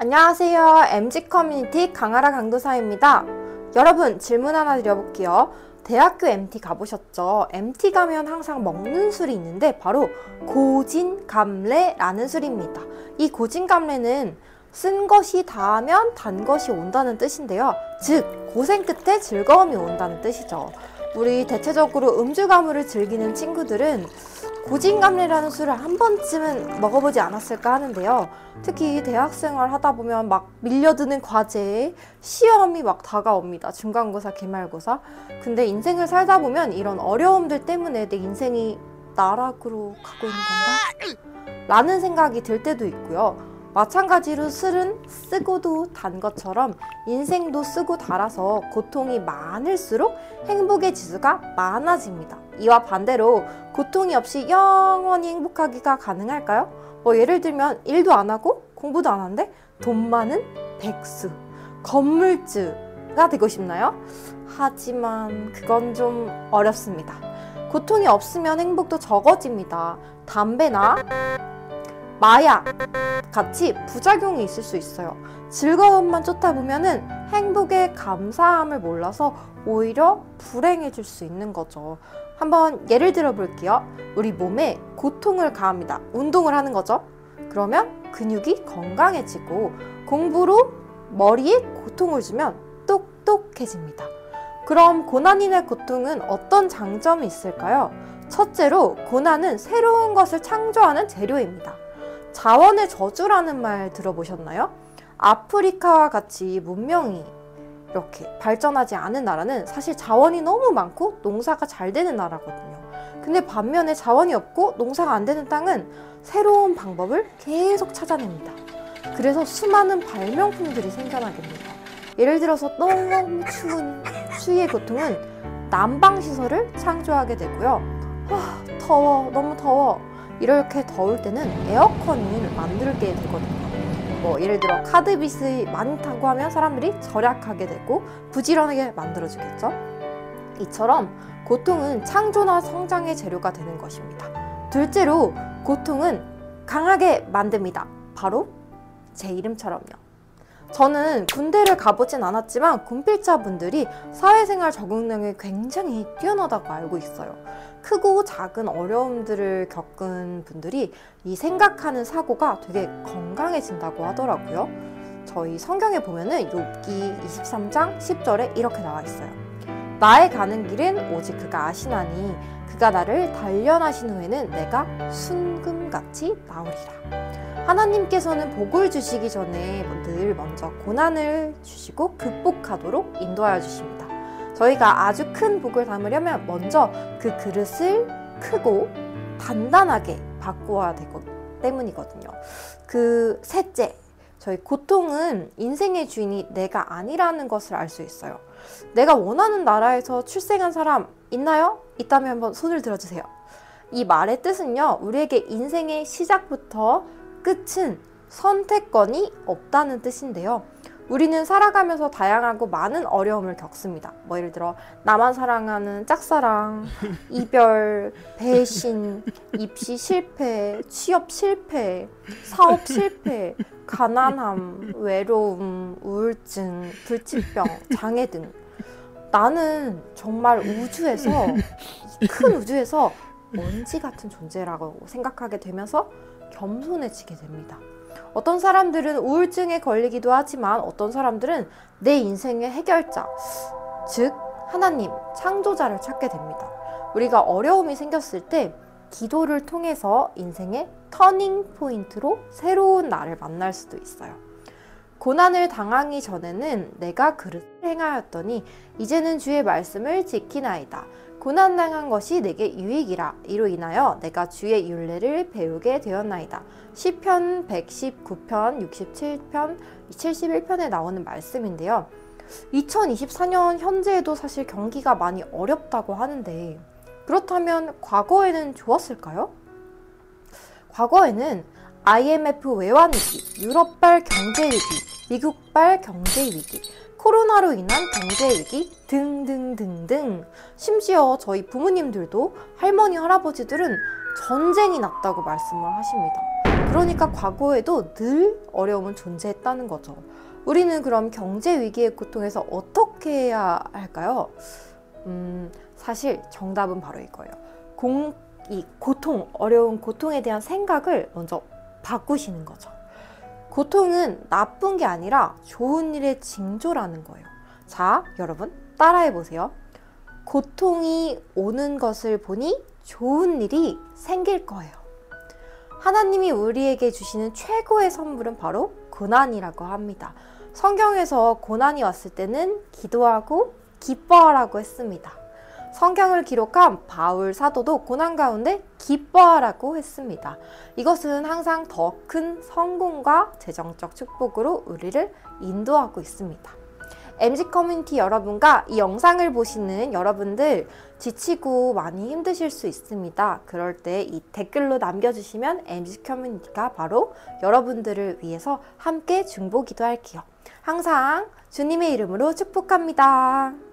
안녕하세요. MG 커뮤니티 강아라 강도사입니다. 여러분, 질문 하나 드려볼게요. 대학교 MT 가보셨죠? MT 가면 항상 먹는 술이 있는데 바로 고진감래라는 술입니다. 이 고진감래는 쓴 것이 닿으면 단 것이 온다는 뜻인데요. 즉, 고생 끝에 즐거움이 온다는 뜻이죠. 우리 대체적으로 음주 가무를 즐기는 친구들은 고진감래라는 술을 한 번쯤은 먹어보지 않았을까 하는데요. 특히 대학생활 하다 보면 막 밀려드는 과제, 시험이 막 다가옵니다. 중간고사, 기말고사. 근데 인생을 살다 보면 이런 어려움들 때문에 내 인생이 나락으로 가고 있는 건가? 라는 생각이 들 때도 있고요. 마찬가지로 술은 쓰고도 단 것처럼 인생도 쓰고 달아서 고통이 많을수록 행복의 지수가 많아집니다. 이와 반대로 고통이 없이 영원히 행복하기가 가능할까요? 예를 들면 일도 안 하고 공부도 안 하는데 돈 많은 백수, 건물주가 되고 싶나요? 하지만 그건 좀 어렵습니다. 고통이 없으면 행복도 적어집니다. 담배나 마약 같이 부작용이 있을 수 있어요. 즐거움만 쫓다 보면은 행복의 감사함을 몰라서 오히려 불행해질 수 있는 거죠. 한번 예를 들어 볼게요. 우리 몸에 고통을 가합니다. 운동을 하는 거죠. 그러면 근육이 건강해지고 공부로 머리에 고통을 주면 똑똑해집니다. 그럼 고난인의 고통은 어떤 장점이 있을까요? 첫째로 고난은 새로운 것을 창조하는 재료입니다. 자원의 저주라는 말 들어보셨나요? 아프리카와 같이 문명이 이렇게 발전하지 않은 나라는 사실 자원이 너무 많고 농사가 잘 되는 나라거든요. 근데 반면에 자원이 없고 농사가 안 되는 땅은 새로운 방법을 계속 찾아냅니다. 그래서 수많은 발명품들이 생겨나게 됩니다. 예를 들어서 너무 추운 추위의 고통은 난방시설을 창조하게 되고요. 더워, 너무 더워. 이렇게 더울 때는 에어컨을 만들게 되거든요. 예를 들어 카드빚이 많다고 하면 사람들이 절약하게 되고 부지런하게 만들어주겠죠. 이처럼 고통은 창조나 성장의 재료가 되는 것입니다. 둘째로 고통은 강하게 만듭니다. 바로 제 이름처럼요. 저는 군대를 가보진 않았지만 군필자분들이 사회생활 적응력이 굉장히 뛰어나다고 알고 있어요. 크고 작은 어려움들을 겪은 분들이 이 생각하는 사고가 되게 건강해진다고 하더라고요. 저희 성경에 보면은 욥기 23장 10절에 이렇게 나와 있어요. 나의 가는 길은 오직 그가 아시나니 그가 나를 단련하신 후에는 내가 순금같이 나오리라. 하나님께서는 복을 주시기 전에 늘 먼저 고난을 주시고 극복하도록 인도하여 주십니다. 저희가 아주 큰 복을 담으려면 먼저 그 그릇을 크고 단단하게 바꾸어야 되기 때문이거든요. 셋째, 저희 고통은 인생의 주인이 내가 아니라는 것을 알 수 있어요. 내가 원하는 나라에서 출생한 사람 있나요? 있다면 한번 손을 들어주세요. 이 말의 뜻은요, 우리에게 인생의 시작부터 끝은 선택권이 없다는 뜻인데요. 우리는 살아가면서 다양하고 많은 어려움을 겪습니다. 예를 들어 나만 사랑하는 짝사랑, 이별, 배신, 입시 실패, 취업 실패, 사업 실패, 가난함, 외로움, 우울증, 불치병, 장애 등 나는 정말 큰 우주에서 먼지 같은 존재라고 생각하게 되면서 겸손해지게 됩니다. 어떤 사람들은 우울증에 걸리기도 하지만 어떤 사람들은 내 인생의 해결자, 즉 하나님, 창조자를 찾게 됩니다. 우리가 어려움이 생겼을 때 기도를 통해서 인생의 터닝 포인트로 새로운 나를 만날 수도 있어요. 고난을 당하기 전에는 내가 그릇을 행하였더니 이제는 주의 말씀을 지키나이다. 고난당한 것이 내게 유익이라. 이로 인하여 내가 주의 율례를 배우게 되었나이다. 시편 119편, 67편, 71편에 나오는 말씀인데요. 2024년 현재에도 사실 경기가 많이 어렵다고 하는데 그렇다면 과거에는 좋았을까요? 과거에는 IMF 외환위기, 유럽발 경제위기, 미국발 경제위기, 코로나로 인한 경제위기 등등등등, 심지어 저희 부모님들도 할머니, 할아버지들은 전쟁이 났다고 말씀을 하십니다. 그러니까 과거에도 늘 어려움은 존재했다는 거죠. 우리는 그럼 경제 위기의 고통에서 어떻게 해야 할까요? 사실 정답은 바로 이거예요. 이 고통, 어려운 고통에 대한 생각을 먼저 바꾸시는 거죠. 고통은 나쁜 게 아니라 좋은 일의 징조라는 거예요. 자, 여러분 따라해 보세요. 고통이 오는 것을 보니 좋은 일이 생길 거예요. 하나님이 우리에게 주시는 최고의 선물은 바로 고난이라고 합니다. 성경에서 고난이 왔을 때는 기도하고 기뻐하라고 했습니다. 성경을 기록한 바울 사도도 고난 가운데 기뻐하라고 했습니다. 이것은 항상 더 큰 성공과 재정적 축복으로 우리를 인도하고 있습니다. MZ 커뮤니티 여러분과 이 영상을 보시는 여러분들 지치고 많이 힘드실 수 있습니다. 그럴 때 이 댓글로 남겨주시면 MZ 커뮤니티가 바로 여러분들을 위해서 함께 중보 기도할게요. 항상 주님의 이름으로 축복합니다.